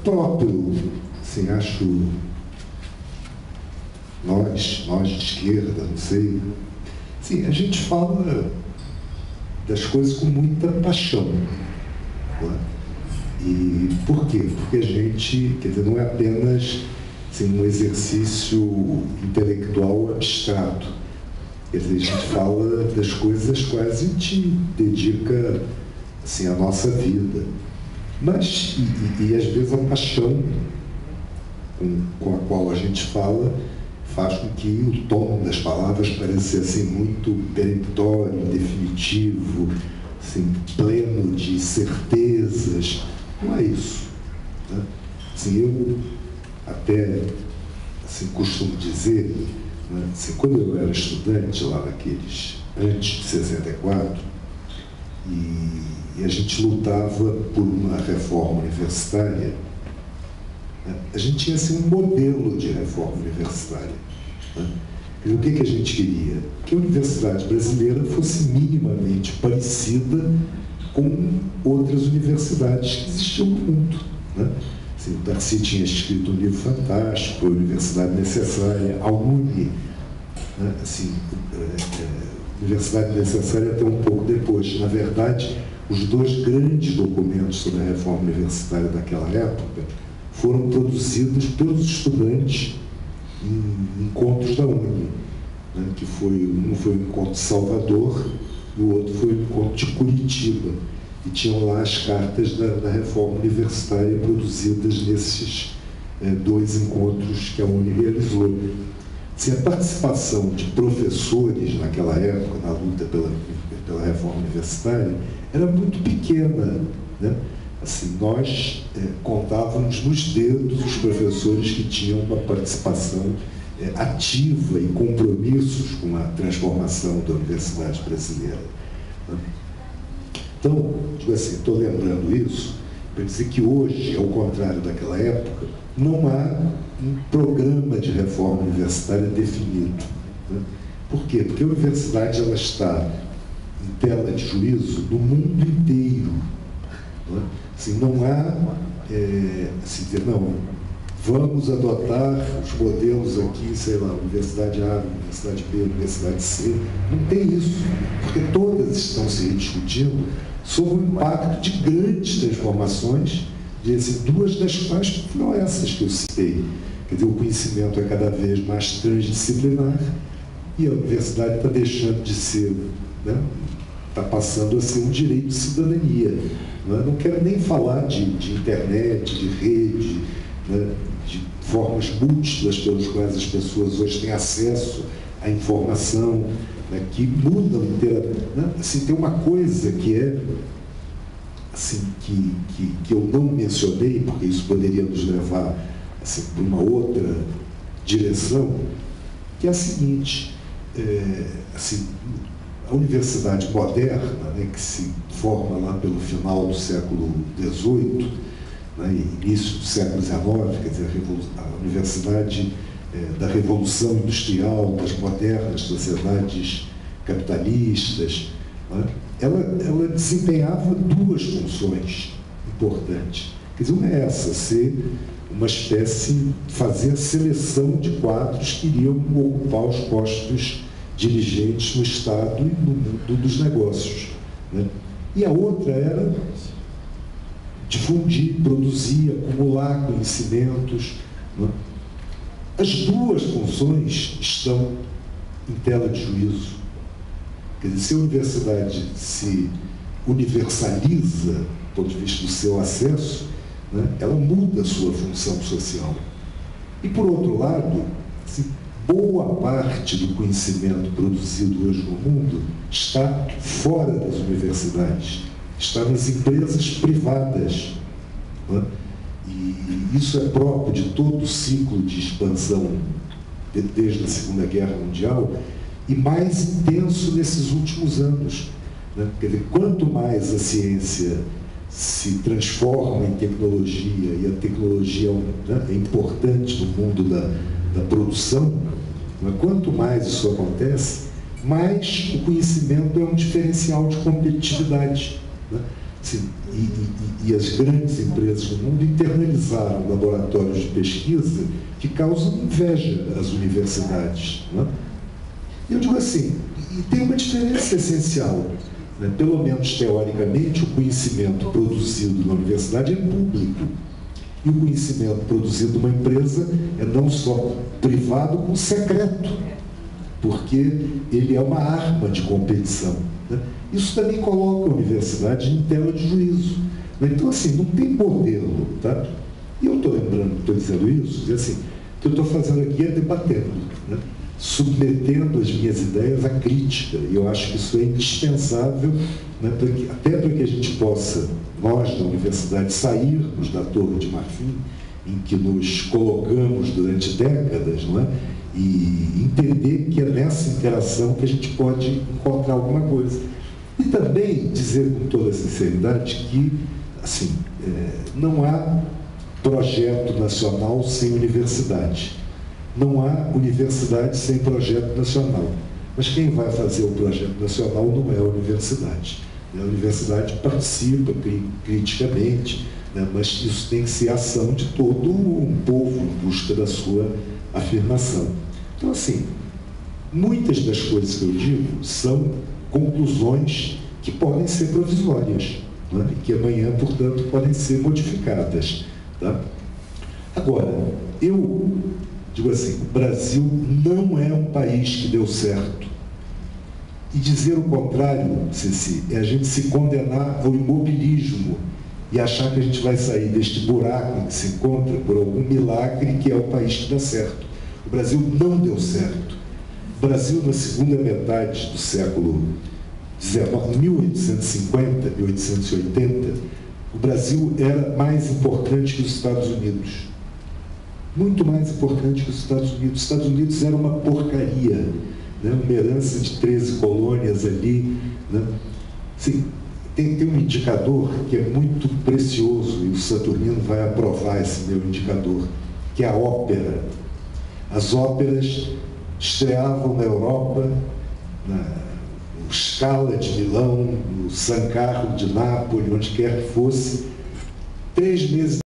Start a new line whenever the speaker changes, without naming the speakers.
próprio, assim, acho, nós de esquerda, não sei, sim, a gente fala das coisas com muita paixão, né? E por quê? Porque a gente, quer dizer, não é apenas assim, um exercício intelectual abstrato. Quer dizer, a gente fala das coisas às quais a gente dedica assim, a nossa vida. Mas, e às vezes a paixão com a qual a gente fala faz com que o tom das palavras pareça assim, muito peremptório, definitivo, assim, pleno de certezas. Não é isso, né? Assim, eu até assim, costumo dizer, né, assim, quando eu era estudante lá naqueles antes de 64, e a gente lutava por uma reforma universitária, né, a gente tinha assim, um modelo de reforma universitária, né? E o que a gente queria? Que a universidade brasileira fosse minimamente parecida com outras universidades que existiam no mundo, né? Assim, o Darcy tinha escrito um livro fantástico, A Universidade Necessária, a UNE, né? Assim, Universidade Necessária até um pouco depois. Na verdade, os dois grandes documentos sobre a reforma universitária daquela época foram produzidos pelos estudantes em encontros da UNE, né? Que um foi o encontro de Salvador e o outro foi o encontro de Curitiba, e tinham lá as cartas da reforma universitária produzidas nesses dois encontros que a UNE realizou. Se a participação de professores naquela época, na luta pela reforma universitária, era muito pequena, né? Assim, nós contávamos nos dedos os professores que tinham uma participação ativa e compromissos com a transformação da universidade brasileira, né? Então, digo assim, estou lembrando isso para dizer que hoje, ao contrário daquela época, não há um programa de reforma universitária definido, né? Por quê? Porque a universidade ela está em tela de juízo no mundo inteiro, né? Assim, não há, assim, dizer, não, vamos adotar os modelos aqui, sei lá, Universidade A, Universidade B, Universidade C. Não tem isso, porque todas estão se rediscutindo sobre o impacto de grandes transformações, de assim, duas das quais foram essas que eu citei. Quer dizer, o conhecimento é cada vez mais transdisciplinar e a universidade está deixando de ser, né, está passando a ser um direito de cidadania. Não quero nem falar de internet, de rede, né, de formas múltiplas pelas quais as pessoas hoje têm acesso à informação, né, que mudam inteiramente. Né? Assim, tem uma coisa que é assim, que eu não mencionei, porque isso poderia nos levar assim, para uma outra direção, que é a seguinte, assim, a universidade moderna, né, que se forma lá pelo final do século XVIII, né, início do século XIX, quer dizer, a universidade da Revolução Industrial, das modernas sociedades capitalistas, né, ela desempenhava duas funções importantes. Quer dizer, uma é essa, ser uma espécie, fazer a seleção de quadros que iriam ocupar os postos dirigentes no Estado e no mundo dos negócios, né? E a outra era difundir, produzir, acumular conhecimentos, né? As duas funções estão em tela de juízo. Quer dizer, se a universidade se universaliza do ponto de vista do seu acesso, né, ela muda a sua função social. E, por outro lado, assim, boa parte do conhecimento produzido hoje no mundo está fora das universidades, está nas empresas privadas, né? E isso é próprio de todo o ciclo de expansão desde a Segunda Guerra Mundial e mais intenso nesses últimos anos, né? Quer dizer, quanto mais a ciência se transforma em tecnologia e a tecnologia, né, é importante no mundo da produção, né? Quanto mais isso acontece, mais o conhecimento é um diferencial de competitividade, né? Sim, e as grandes empresas do mundo internalizaram laboratórios de pesquisa que causam inveja às universidades. Né? Eu digo assim, e tem uma diferença essencial. Né? Pelo menos teoricamente, o conhecimento produzido na universidade é público. E o conhecimento produzido numa empresa é não só privado, como secreto, porque ele é uma arma de competição. Né? Isso também coloca a universidade em tela de juízo. Né? Então, assim, não tem modelo. Tá? E eu estou lembrando, estou dizendo isso, e assim, o que eu estou fazendo aqui é debatendo, né? Submetendo as minhas ideias à crítica. E eu acho que isso é indispensável, né? Até para que a gente possa, nós da universidade, sairmos da Torre de Marfim, em que nos colocamos durante décadas, não é? E entender que é nessa interação que a gente pode encontrar alguma coisa. E também dizer com toda sinceridade que, assim, não há projeto nacional sem universidade. Não há universidade sem projeto nacional. Mas quem vai fazer o projeto nacional não é a universidade. A universidade participa criticamente, né, mas isso tem que ser ação de todo um povo em busca da sua afirmação. Então, assim, muitas das coisas que eu digo são conclusões que podem ser provisórias, né, e que amanhã, portanto, podem ser modificadas. Tá? Agora, eu digo assim, o Brasil não é um país que deu certo. E dizer o contrário, Ceci, é a gente se condenar ao imobilismo e achar que a gente vai sair deste buraco em que se encontra por algum milagre que é o país que dá certo. O Brasil não deu certo. O Brasil, na segunda metade do século XIX, 1850, 1880, o Brasil era mais importante que os Estados Unidos. Muito mais importante que os Estados Unidos. Os Estados Unidos era uma porcaria, né? Uma herança de 13 colônias ali. Né? Assim, tem um indicador que é muito precioso, e o Saturnino vai aprovar esse meu indicador, que é a ópera. As óperas estreavam na Europa, no Scala de Milão, no San Carlo de Nápoles, onde quer que fosse, 3 meses